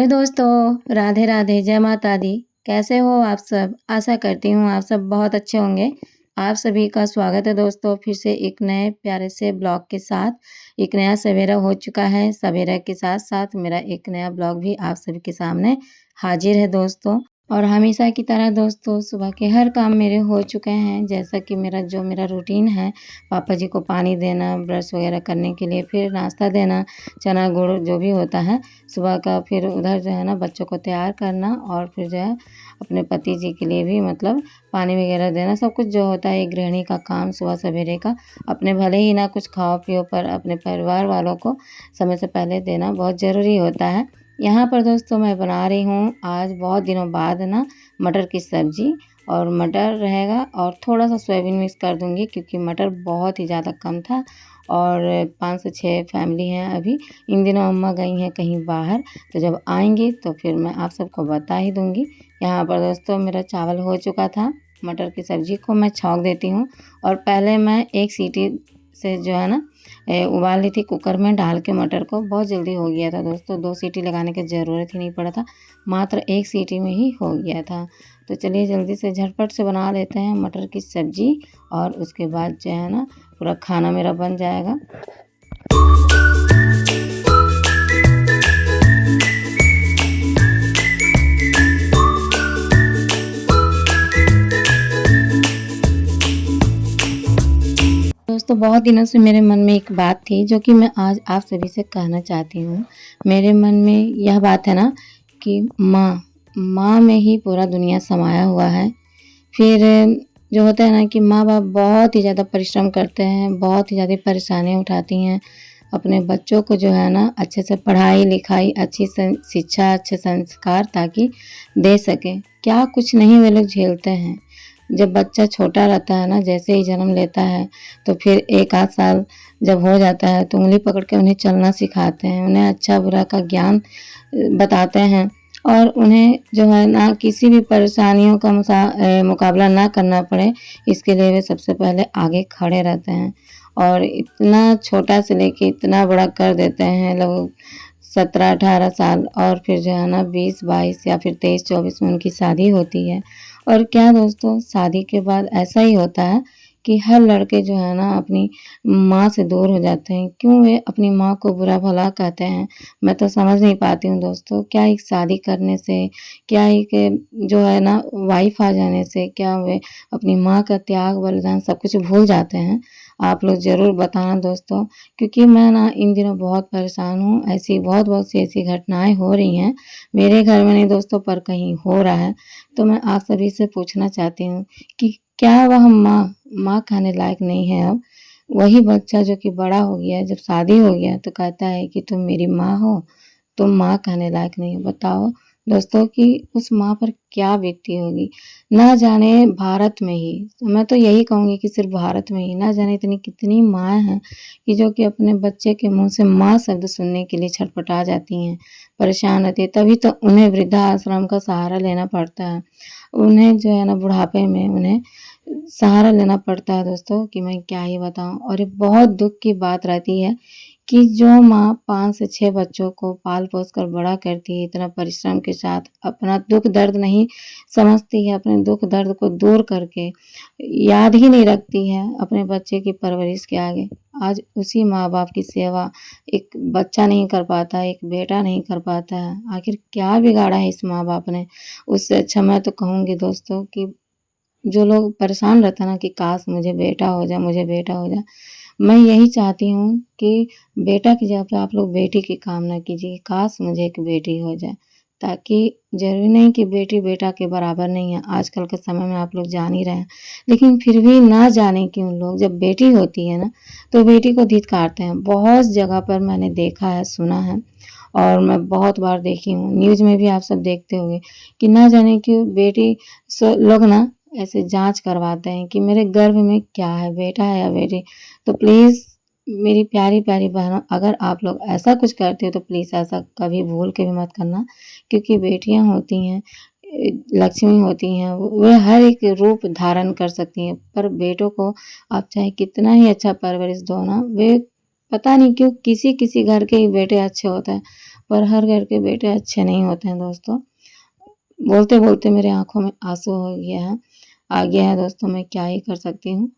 Hello दोस्तों, राधे राधे, जय माता दी। कैसे हो आप सब? आशा करती हूँ आप सब बहुत अच्छे होंगे। आप सभी का स्वागत है दोस्तों फिर से एक नए प्यारे से ब्लॉग के साथ। एक नया सवेरा हो चुका है, सवेरा के साथ-साथ मेरा एक नया ब्लॉग भी आप सभी के सामने हाजिर है दोस्तों। और हमेशा की तरह दोस्तों सुबह के हर काम मेरे हो चुके हैं, जैसा कि मेरा रूटीन है, पापा जी को पानी देना, ब्रश वगैरह करने के लिए, फिर नाश्ता देना, चना गुड़ जो भी होता है सुबह का, फिर उधर जो है ना बच्चों को तैयार करना और फिर जो है अपने पति जी के लिए भी मतलब पानी वगैरह देना, सब कुछ जो होता है एक गृहिणी का काम सुबह सवेरे का। अपने भले ही ना कुछ खाओ पियो पर अपने परिवार वालों को समय से पहले देना बहुत ज़रूरी होता है। यहाँ पर दोस्तों मैं बना रही हूँ आज बहुत दिनों बाद ना मटर की सब्ज़ी, और मटर रहेगा और थोड़ा-सा सोयाबीन मिक्स कर दूँगी क्योंकि मटर बहुत ही ज़्यादा कम था और 5 से 6 फैमिली हैं अभी। इन दिनों अम्मा गई हैं कहीं बाहर, तो जब आएँगी तो फिर मैं आप सबको बता ही दूँगी। यहाँ पर दोस्तों मेरा चावल हो चुका था, मटर की सब्ज़ी को मैं छौंक देती हूँ और पहले मैं 1 सीटी से जो है ना उबाल ली थी कुकर में डाल के मटर को, बहुत जल्दी हो गया था दोस्तों, 2 सीटी लगाने की ज़रूरत ही नहीं पड़ा था, मात्र 1 सीटी में ही हो गया था। तो चलिए जल्दी से झटपट से बना लेते हैं मटर की सब्ज़ी और उसके बाद जो है ना पूरा खाना मेरा बन जाएगा। दोस्तों बहुत दिनों से मेरे मन में एक बात थी जो कि मैं आज आप सभी से कहना चाहती हूँ। मेरे मन में यह बात है ना कि माँ में ही पूरा दुनिया समाया हुआ है। फिर जो होता है ना कि माँ-बाप बहुत ही ज़्यादा परिश्रम करते हैं, बहुत ही ज़्यादा परेशानियाँ उठाती हैं, अपने बच्चों को जो है ना अच्छे से पढ़ाई-लिखाई, अच्छी शिक्षा, अच्छे संस्कार ताकि दे सकें। क्या कुछ नहीं वे लोग झेलते हैं। जब बच्चा छोटा रहता है ना, जैसे ही जन्म लेता है, तो फिर 1 आध साल जब हो जाता है तो उँगली पकड़ के उन्हें चलना सिखाते हैं, उन्हें अच्छा-बुरा का ज्ञान बताते हैं और उन्हें जो है ना किसी भी परेशानियों का मुकाबला ना करना पड़े, इसके लिए वे सबसे पहले आगे खड़े रहते हैं और इतना छोटा से लेके इतना बड़ा कर देते हैं लोग 17-18 साल, और फिर जो है ना 20-22 या फिर 23-24 में उनकी शादी होती है। और क्या दोस्तों शादी के बाद ऐसा ही होता है कि हर लड़के जो है ना अपनी माँ से दूर हो जाते हैं। क्यों वे अपनी माँ को बुरा-भला कहते हैं? मैं तो समझ नहीं पाती हूँ दोस्तों। क्या एक शादी करने से, क्या एक जो है ना वाइफ़ आ जाने से क्या वे अपनी माँ का त्याग, बलिदान सब कुछ भूल जाते हैं? आप लोग ज़रूर बताना दोस्तों, क्योंकि मैं ना इन दिनों बहुत परेशान हूँ। ऐसी बहुत-बहुत सी ऐसी घटनाएँ हो रही हैं, मेरे घर में नहीं दोस्तों पर कहीं हो रहा है। तो मैं आप सभी से पूछना चाहती हूँ कि क्या वह माँ कहने लायक नहीं है अब? वही बच्चा जो कि बड़ा हो गया है, जब शादी हो गया तो कहता है कि तुम मेरी माँ हो, तुम माँ कहने लायक नहीं हो। बताओ दोस्तों कि उस माँ पर क्या बीतती होगी। ना जाने भारत में ही, मैं तो यही कहूँगी कि सिर्फ़ भारत में ही, ना जाने इतनी कितनी माँ हैं कि जो कि अपने बच्चे के मुँह से माँ शब्द सुनने के लिए छटपटा जाती हैं, परेशान रहती हैं। तभी तो उन्हें वृद्धाश्रम का सहारा लेना पड़ता है। उन्हें जो है ना बुढ़ापे में उन्हें सहारा लेना पड़ता है दोस्तों कि मैं क्या ही बताऊँ। और ये बहुत दुःख की बात रहती है कि जो माँ 5 से 6 बच्चों को पाल-पोस कर बड़ा करती है इतना परिश्रम के साथ, अपना दुःख दर्द नहीं समझती है, अपने दुःख दर्द को दूर करके याद ही नहीं रखती है अपने बच्चे की परवरिश के आगे। आज उसी माँ-बाप की सेवा एक बच्चा नहीं कर पाता है, एक बेटा नहीं कर पाता है। आखिर क्या बिगाड़ा है इस माँ-बाप ने? उससे अच्छा मैं तो कहूँगी दोस्तों कि जो लोग परेशान रहते हैं ना कि काश मुझे बेटा हो जाए, मुझे बेटा हो जाए। मैं यही चाहती हूँ कि बेटा की जगह पे आप लोग बेटी की कामना कीजिए, काश मुझे एक बेटी हो जाए। ताकि ज़रूरी नहीं कि बेटी बेटा के बराबर नहीं है, आजकल के समय में आप लोग जान ही रहे हैं। लेकिन फिर भी ना जाने क्यों लोग जब बेटी होती है ना, तो बेटी को धिक्कारते हैं। बहुत जगह पर मैंने देखा है, सुना है और मैं बहुत बार देखी हूँ, न्यूज़ में भी आप सब देखते होंगे कि ना जाने क्यों बेटी लोग ना ऐसे जाँच करवाते हैं कि मेरे गर्भ में क्या है, बेटा है या बेटी। तो प्लीज़ मेरी प्यारी-प्यारी बहनों, अगर आप लोग ऐसा कुछ करते हो तो प्लीज़ ऐसा कभी भूल के भी मत करना, क्योंकि बेटियाँ होती हैं लक्ष्मी होती हैं, वे हर एक रूप धारण कर सकती हैं, पर बेटों को आप चाहे कितना ही अच्छा परवरिश दो ना, वे पता नहीं क्यों किसी-किसी घर के ही बेटे अच्छे होते हैं। पर हर घर के बेटे अच्छे नहीं होते हैं दोस्तों। बोलते-बोलते मेरे आँखों में आँसू आ गया है दोस्तों, मैं क्या ही कर सकती हूँ।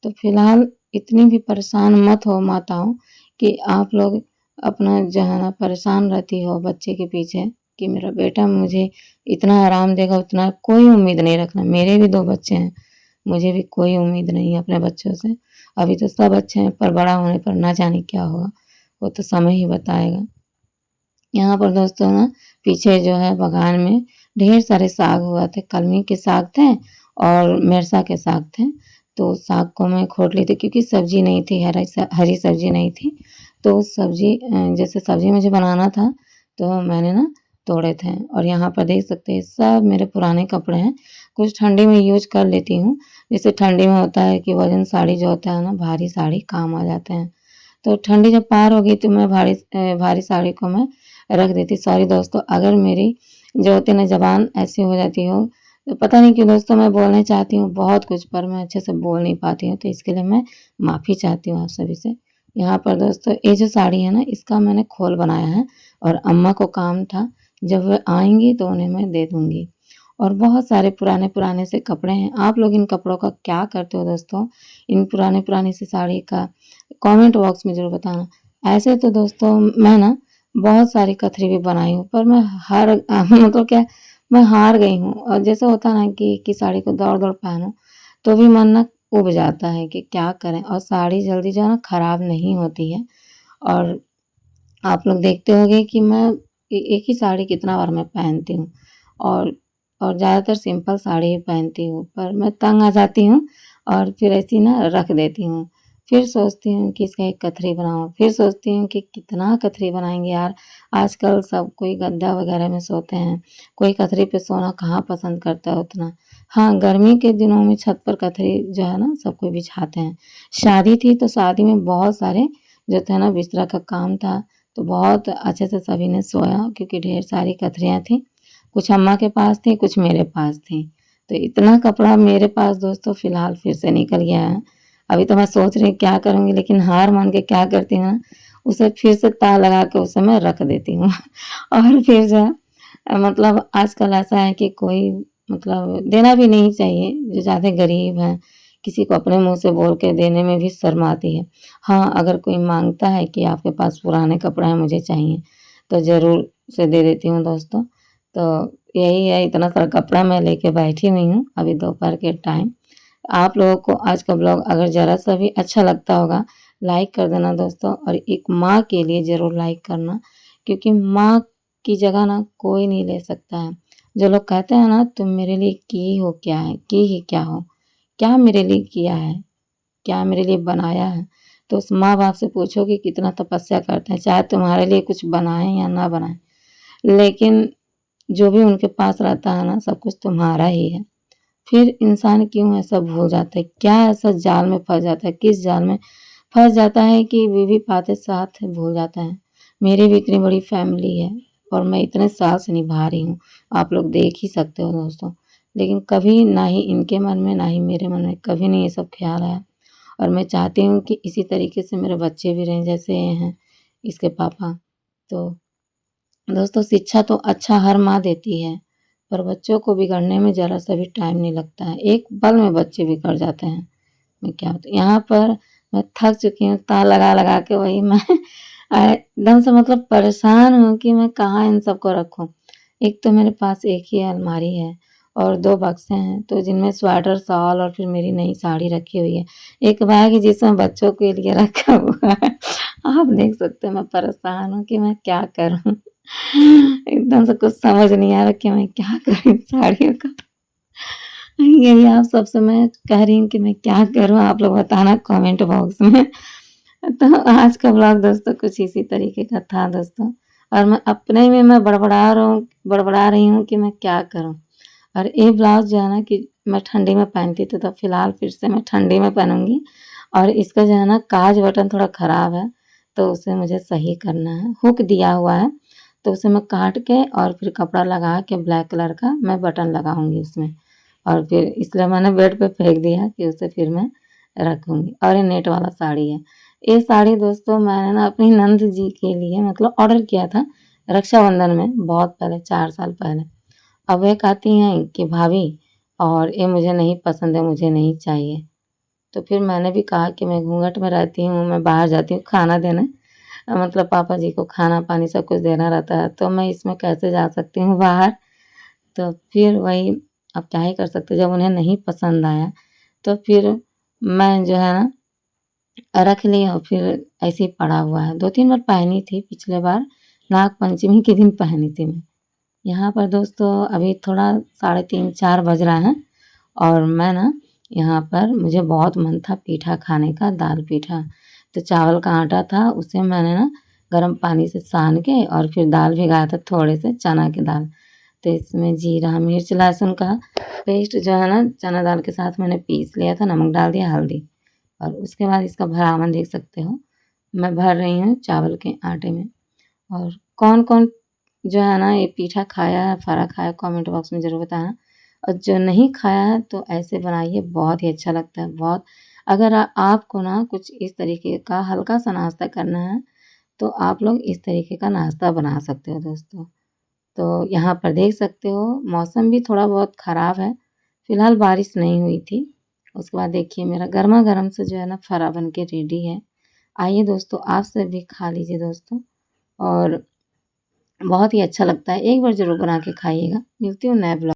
तो फिलहाल इतनी भी परेशान मत हो माताओं कि आप लोग अपना जो है ना परेशान रहती हो बच्चे के पीछे कि मेरा बेटा मुझे इतना आराम देगा, उतना कोई उम्मीद नहीं रखना। मेरे भी 2 बच्चे हैं, मुझे भी कोई उम्मीद नहीं है अपने बच्चों से। अभी तो सब अच्छे हैं, पर बड़ा होने पर ना जाने क्या होगा, वो तो समय ही बताएगा। यहाँ पर दोस्तों ना पीछे जो है बागान में ढेर सारे साग हुआ थे, कलमी के साग थे और मेरसा के साग थे। तो साग को मैं खोट ली थी क्योंकि सब्ज़ी नहीं थी, हरी सब्ज़ी नहीं थी। तो सब्ज़ी जैसे सब्ज़ी मुझे बनाना था, तो मैंने ना तोड़े थे और यहाँ पर देख सकते हैं सब मेरे पुराने कपड़े हैं। कुछ ठंडी में यूज़ कर लेती हूँ, जैसे ठंडी में होता है कि वज़न साड़ी जो होता है ना, भारी साड़ी काम आ जाते हैं। तो ठंडी जब पार हो गई तो मैं भारी साड़ी को मैं रख देती। सॉरी दोस्तों, अगर मेरी जो होती है ना ज़बान ऐसी हो जाती हो, तो पता नहीं क्यों दोस्तों मैं बोलना चाहती हूँ बहुत कुछ पर मैं अच्छे से बोल नहीं पाती हूँ, तो इसके लिए मैं माफ़ी चाहती हूँ आप सभी से। यहाँ पर दोस्तों ये जो साड़ी है ना इसका मैंने खोल बनाया है और अम्मा को काम था, जब वो आएँगी तो उन्हें मैं दे दूँगी। और बहुत सारे पुराने-पुराने से कपड़े हैं, आप लोग इन कपड़ों का क्या करते हो दोस्तों? इन पुराने-पुरानी सी साड़ी का कमेंट बॉक्स में ज़रूर बताना। ऐसे तो दोस्तों मैं ना बहुत सारी कथरी भी बनाई हूँ, पर मैं मतलब क्या मैं हार गई हूँ और जैसे होता है ना कि एक ही साड़ी को दौड़-दौड़ पहनो, तो भी मन ना ऊब जाता है कि क्या करें और साड़ी जल्दी जो है ना खराब नहीं होती है और आप लोग देखते होंगे कि मैं एक ही साड़ी कितना बार मैं पहनती हूँ और ज़्यादातर सिंपल साड़ी ही पहनती हूँ, पर मैं तंग आ जाती हूँ और फिर ऐसे ही ना रख देती हूँ। फिर सोचती हूँ कि इसका एक कथरी बनाऊँ, फिर सोचती हूँ कि कितना कथरी बनाएँगे यार, आजकल सब कोई गद्दा वगैरह में सोते हैं, कोई कथरी पे सोना कहाँ पसंद करता है उतना। हाँ, गर्मी के दिनों में छत पर कथरी जो है ना सब कोई बिछाते हैं। शादी थी तो शादी में बहुत सारे जो थे ना बिस्तरा का काम था, तो बहुत अच्छे से सभी ने सोया क्योंकि ढेर सारी कथरियाँ थीं। कुछ अम्मा के पास थी, कुछ मेरे पास थी। तो इतना कपड़ा मेरे पास दोस्तों फ़िलहाल फिर से निकल गया है। अभी तो मैं सोच रही हूँ क्या करूँगी, लेकिन हार मान के क्या करती हूँ ना, उसे फिर से तार लगा के उसे मैं रख देती हूँ और फिर जो है मतलब आजकल ऐसा है कि कोई मतलब देना भी नहीं चाहिए, जो ज़्यादा गरीब हैं, किसी को अपने मुँह से बोल के देने में भी शर्म आती है। हाँ, अगर कोई माँगता है कि आपके पास पुराने कपड़े हैं मुझे चाहिए, तो ज़रूर उसे दे देती हूँ दोस्तों। तो यही है, इतना सारा कपड़ा मैं लेके बैठी हुई हूँ अभी दोपहर के टाइम। आप लोगों को आज का ब्लॉग अगर ज़रा-सा भी अच्छा लगता होगा, लाइक कर देना दोस्तों और एक माँ के लिए ज़रूर लाइक करना क्योंकि माँ की जगह ना कोई नहीं ले सकता है। जो लोग कहते हैं ना तुम मेरे लिए की हो क्या है, की ही क्या हो? क्या मेरे लिए किया है? क्या मेरे लिए बनाया है? तो उस माँ-बाप से पूछो कि कितना तपस्या करते हैं, चाहे तुम्हारे लिए कुछ बनाएँ या ना बनाएँ। लेकिन जो भी उनके पास रहता है ना, सब कुछ तुम्हारा ही है। फिर इंसान क्यों ऐसा भूल जाता है? क्या ऐसा जाल में फँस जाता है? किस जाल में फँस जाता है कि बीवी बातें साथ भूल जाता है? मेरी भी इतनी बड़ी फैमिली है और मैं इतने साल से निभा रही हूँ। आप लोग देख ही सकते हो दोस्तों। लेकिन कभी ना ही इनके मन में, ना ही मेरे मन में कभी नहीं ये सब ख़्याल आया और मैं चाहती हूँ कि इसी तरीके से मेरे बच्चे भी रहें जैसे ये हैं, इसके पापा। तो दोस्तों शिक्षा तो अच्छा हर माँ देती है, पर बच्चों को बिगड़ने में ज़रा-सा भी टाइम नहीं लगता है। एक पल में बच्चे बिगड़ जाते हैं। मैं क्या बताऊँ यहाँ पर मैं थक चुकी हूँ तार लगा-लगा के वही मैं एकदम से मतलब परेशान हूँ कि मैं कहाँ इन सबको रखूँ। एक तो मेरे पास एक ही अलमारी है और 2 बक्से हैं, तो जिनमें स्वेटर, शॉल और फिर मेरी नई साड़ी रखी हुई है। एक बैग है जिसमें बच्चों के लिए रखा हुआ है। आप देख सकते हैं मैं परेशान हूँ कि मैं क्या करूँ? एकदम से कुछ समझ नहीं आ रहा कि मैं क्या करूँ इन साड़ियों का? यही आप सबसे मैं कह रही हूँ कि मैं क्या करूँ? आप लोग बताना कमेंट बॉक्स में। तो आज का ब्लॉग दोस्तों कुछ इसी तरीके का था दोस्तों और मैं अपने में मैं बड़बड़ा रही हूँ कि मैं क्या करूँ? और ये ब्लाउज़ जो है ना कि मैं ठंडी में पहनती थी, तो फिलहाल फिर से मैं ठंडी में पहनूँगी और इसका जो है ना काज बटन थोड़ा ख़राब है, तो उसे मुझे सही करना है। हुक दिया हुआ है, तो उसे मैं काट के और फिर कपड़ा लगा के ब्लैक कलर का मैं बटन लगाऊँगी उसमें और फिर इसलिए मैंने बेड पे फेंक दिया कि उसे फिर मैं रखूँगी और ये नेट वाला साड़ी है। ये साड़ी दोस्तों मैंने ना अपनी नंद जी के लिए मतलब ऑर्डर किया था रक्षाबंधन में, बहुत पहले 4 साल पहले। अब वह कहती हैं कि भाभी और ये मुझे नहीं पसंद है, मुझे नहीं चाहिए। तो फिर मैंने भी कहा कि मैं घूँघट में रहती हूँ, मैं बाहर जाती हूँ खाना देने, मतलब पापा जी को खाना-पानी सब कुछ देना रहता है, तो मैं इसमें कैसे जा सकती हूँ बाहर? तो फिर वही, अब क्या ही कर सकते हैं, जब उन्हें नहीं पसंद आया, तो फिर मैं जो है ना रख ली और फिर ऐसे ही पड़ा हुआ है। 2-3 बार पहनी थी, पिछले बार नाग पंचमी के दिन पहनी थी मैं। यहाँ पर दोस्तों अभी थोड़ा साढ़े 3-4 बज रहा है और मैं ना यहाँ पर मुझे बहुत मन था पीठा खाने का, दाल पीठा। तो चावल का आटा था, उसे मैंने ना गर्म पानी से सान के और फिर दाल भिगाया था, थोड़े से चना की दाल। तो इसमें जीरा, मिर्च, लहसुन का पेस्ट जो है ना चना दाल के साथ मैंने पीस लिया था, नमक डाल दिया, हल्दी, और उसके बाद इसका भरावन देख सकते हो। मैं भर रही हूँ चावल के आटे में। और कौन-कौन जो है ना ये पीठा खाया है, फारा खाया है, कमेंट बॉक्स में ज़रूर बताना। और जो नहीं खाया है तो ऐसे बनाइए, बहुत ही अच्छा लगता है, बहुत। अगर आपको ना कुछ इस तरीके का हल्का-सा नाश्ता करना है, तो आप लोग इस तरीके का नाश्ता बना सकते हो दोस्तों। तो यहाँ पर देख सकते हो मौसम भी थोड़ा बहुत ख़राब है, फ़िलहाल बारिश नहीं हुई थी। उसके बाद देखिए मेरा गरमा-गरम से जो है ना फरा बन के रेडी है। आइए दोस्तों आप सब भी खा लीजिए दोस्तों, और बहुत ही अच्छा लगता है, एक बार ज़रूर बना के खाइएगा। मिलती हूँ नए ब्लॉग